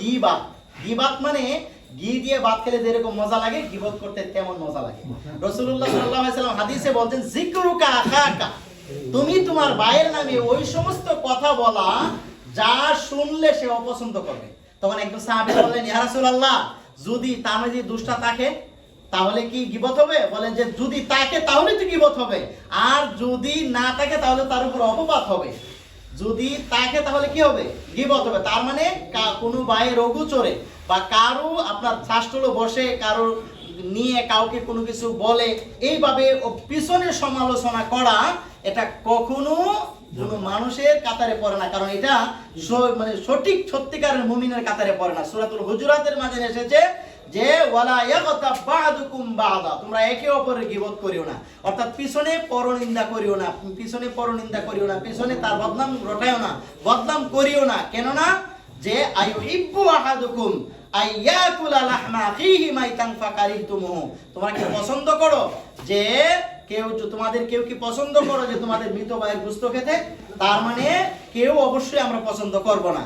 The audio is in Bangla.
গীবাত। গীবাত মানে ঘি দিয়ে ভাত খেলে যেরকম মজা লাগে, গীবত করতে তেমন মজা লাগে। রাসূলুল্লাহ সাল্লাল্লাহু আলাইহি ওয়াসাল্লাম হাদিসে বলতেন, যিকরুকা আখাকা, তুমি তোমার ভাইয়ের নামে ওই সমস্ত কথা বলা যা শুনলে সে অপছন্দ করবে। তখন একজন সাহাবী বললেন, ইয়া রাসূলুল্লাহ, যদি তার মধ্যে দুষ্টা থাকে তাহলে কি গীবত হবে? বলেন যে যদি থাকে তাহলে তো গীবত হবে, আর যদি না থাকে তাহলে তার উপর অপবাদ হবে। যদি তাকে তাহলে কি হবে? গীবত হবে। তার মানে কোনো ভাইয়ের অগোচরে বা কারো আপনার শাস্ত্রলো বসে কারো নিয়ে কাউকে কোনো কিছু বলে এইভাবে পিছনে সমালোচনা করা, এটা কখনো কোনো মানুষের কাতারে পড়ে না। কারণ এটা মানে সঠিক সত্যিকারের মুমিনের কাতারে পড়ে না। সূরাতুল হুজুরাতের মাঝে এসেছে যে ওয়ালা ইয়াগতাব বা'দুকুম বা'দা, তোমরা একে অপরের গীবত করিও না, অর্থাৎ পিছনে পরনিন্দা করিও না, পিছনে পরনিন্দা করিও না, পিছনে তার বদনাম রটাইও না, বদনাম করিও না। কেন না? যে আইয়ুহিব্বু আহাদুকুম আইয়াকুলা লাহমা আখিহি মাইতান ফাকারিহতুমুহু, তোমরা কি পছন্দ করো যে তোমাদের কেউ কি পছন্দ করো যে তোমাদের মৃত ভাইয়ের গোশত খেতে? তার মানে কেউ অবশ্যই আমরা পছন্দ করব না।